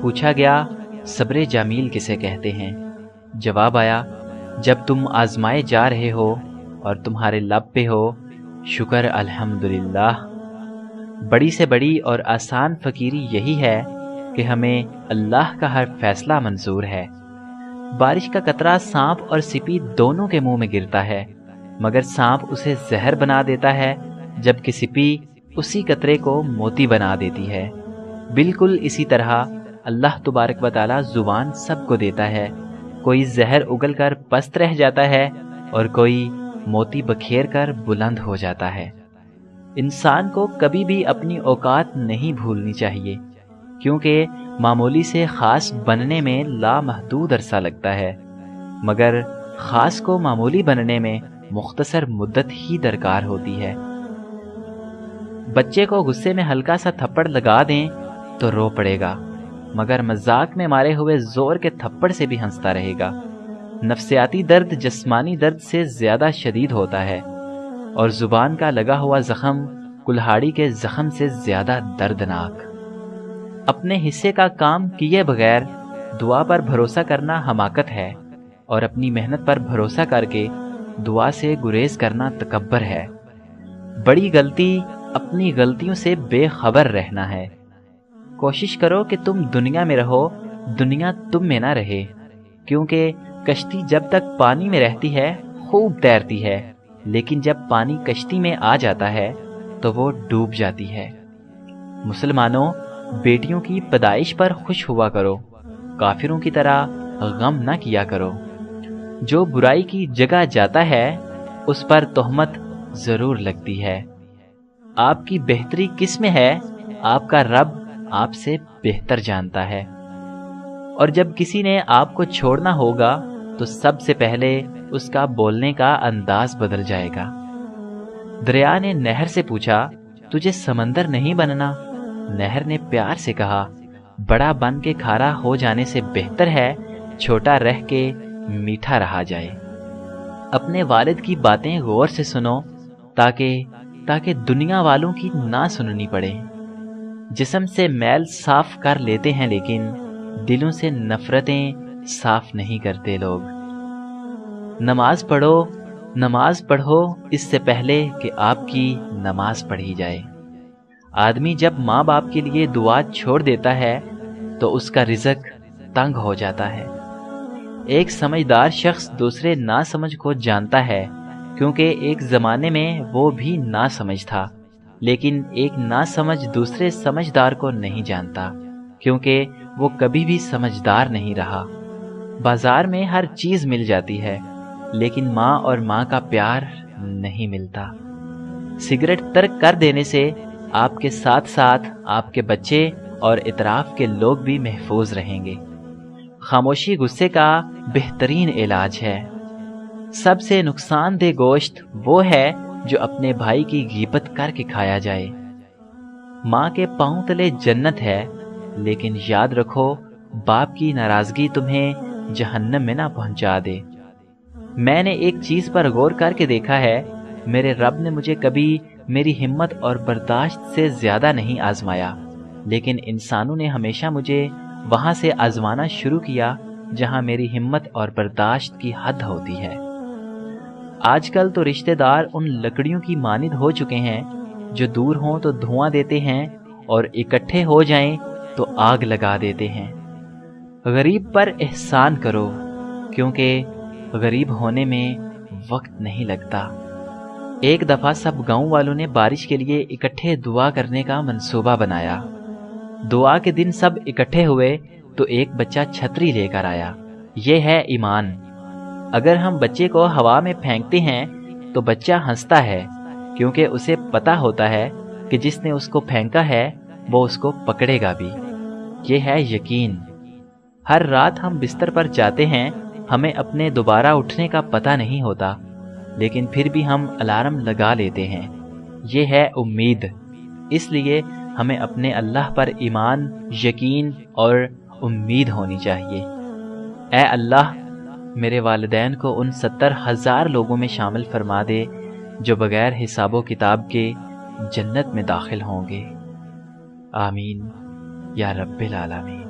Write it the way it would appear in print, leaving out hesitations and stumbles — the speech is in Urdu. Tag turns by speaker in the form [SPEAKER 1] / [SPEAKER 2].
[SPEAKER 1] پوچھا گیا صبر جمیل کسے کہتے ہیں؟ جواب آیا جب تم آزمائے جا رہے ہو اور تمہارے لب پہ ہو شکر الحمدللہ۔ بڑی سے بڑی اور آسان فقیری یہی ہے کہ ہمیں اللہ کا ہر فیصلہ منظور ہے۔ بارش کا قطرہ سانپ اور سپی دونوں کے منہ میں گرتا ہے، مگر سانپ اسے زہر بنا دیتا ہے جبکہ سپی اسی قطرے کو موتی بنا دیتی ہے۔ بالکل اسی طرح اللہ تبارک و تعالی زبان سب کو دیتا ہے، کوئی زہر اگل کر پست رہ جاتا ہے اور کوئی موتی بکھیر کر بلند ہو جاتا ہے۔ انسان کو کبھی بھی اپنی اوقات نہیں بھولنی چاہیے، کیونکہ معمولی سے خاص بننے میں لامحدود عرصہ لگتا ہے، مگر خاص کو معمولی بننے میں مختصر مدت ہی درکار ہوتی ہے۔ بچے کو غصے میں ہلکا سا تھپڑ لگا دیں تو رو پڑے گا، مگر مذاق میں مارے ہوئے زور کے تھپڑ سے بھی ہنستا رہے گا۔ نفسیاتی درد جسمانی درد سے زیادہ شدید ہوتا ہے، اور زبان کا لگا ہوا زخم کلہاڑی کے زخم سے زیادہ دردناک۔ اپنے حصے کا کام کیے بغیر دعا پر بھروسہ کرنا حماقت ہے، اور اپنی محنت پر بھروسہ کر کے دعا سے گریز کرنا تکبر ہے۔ بڑی غلطی اپنی غلطیوں سے بے خبر رہنا ہے۔ کوشش کرو کہ تم دنیا میں رہو، دنیا تم میں نہ رہے، کیونکہ کشتی جب تک پانی میں رہتی ہے خوب تیرتی ہے، لیکن جب پانی کشتی میں آ جاتا ہے تو وہ ڈوب جاتی ہے۔ مسلمانوں، بیٹیوں کی پیدائش پر خوش ہوا کرو، کافروں کی طرح غم نہ کیا کرو۔ جو برائی کی جگہ جاتا ہے اس پر تہمت ضرور لگتی ہے۔ آپ کی بہتری کس میں ہے؟ آپ کا رب آپ سے بہتر جانتا ہے۔ اور جب کسی نے آپ کو چھوڑنا ہوگا تو سب سے پہلے اس کا بولنے کا انداز بدل جائے گا۔ دریا نے نہر سے پوچھا تجھے سمندر نہیں بننا؟ نہر نے پیار سے کہا بڑا بن کے کھارا ہو جانے سے بہتر ہے چھوٹا رہ کے میٹھا رہا جائے۔ اپنے والد کی باتیں غور سے سنو تاکہ دنیا والوں کی نہ سننی پڑے۔ جسم سے میل صاف کر لیتے ہیں لیکن دلوں سے نفرتیں صاف نہیں کرتے لوگ۔ نماز پڑھو اس سے پہلے کہ آپ کی نماز پڑھی جائے۔ آدمی جب ماں باپ کے لیے دعا چھوڑ دیتا ہے تو اس کا رزق تنگ ہو جاتا ہے۔ ایک سمجھدار شخص دوسرے ناسمجھ کو جانتا ہے، کیونکہ ایک زمانے میں وہ بھی ناسمجھ تھا، لیکن ایک ناسمجھ دوسرے سمجھدار کو نہیں جانتا، کیونکہ وہ کبھی بھی سمجھدار نہیں رہا۔ بازار میں ہر چیز مل جاتی ہے، لیکن ماں اور ماں کا پیار نہیں ملتا۔ سگریٹ ترک کر دینے سے آپ کے ساتھ ساتھ آپ کے بچے اور اطراف کے لوگ بھی محفوظ رہیں گے۔ خاموشی غصے کا بہترین علاج ہے۔ سب سے نقصان دہ گوشت وہ ہے جو اپنے بھائی کی غیبت کر کے کھایا جائے۔ ماں کے پاؤں تلے جنت ہے، لیکن یاد رکھو باپ کی ناراضگی تمہیں جہنم میں نہ پہنچا دے۔ میں نے ایک چیز پر غور کر کے دیکھا ہے، میرے رب نے مجھے کبھی میری ہمت اور برداشت سے زیادہ نہیں آزمایا، لیکن انسانوں نے ہمیشہ مجھے وہاں سے آزمانا شروع کیا جہاں میری ہمت اور برداشت کی حد ہوتی ہے۔ آج کل تو رشتہ دار ان لکڑیوں کی مانند ہو چکے ہیں جو دور ہوں تو دھواں دیتے ہیں اور اکٹھے ہو جائیں تو آگ لگا دیتے ہیں۔ غریب پر احسان کرو، کیونکہ غریب ہونے میں وقت نہیں لگتا۔ ایک دفعہ سب گاؤں والوں نے بارش کے لیے اکٹھے دعا کرنے کا منصوبہ بنایا۔ دعا کے دن سب اکٹھے ہوئے تو ایک بچہ چھتری لے کر آیا۔ یہ ہے ایمان۔ اگر ہم بچے کو ہوا میں پھینکتے ہیں تو بچہ ہنستا ہے، کیونکہ اسے پتا ہوتا ہے کہ جس نے اس کو پھینکا ہے وہ اس کو پکڑے گا بھی۔ یہ ہے یقین۔ ہر رات ہم بستر پر جاتے ہیں، ہمیں اپنے دوبارہ اٹھنے کا پتہ نہیں ہوتا، لیکن پھر بھی ہم الارم لگا لیتے ہیں۔ یہ ہے امید۔ اس لیے ہمیں اپنے اللہ پر ایمان، یقین اور امید ہونی چاہیے۔ اے اللہ، میرے والدین کو ان 70,000 لوگوں میں شامل فرما دے جو بغیر حساب و کتاب کے جنت میں داخل ہوں گے۔ آمین یا رب العالمین۔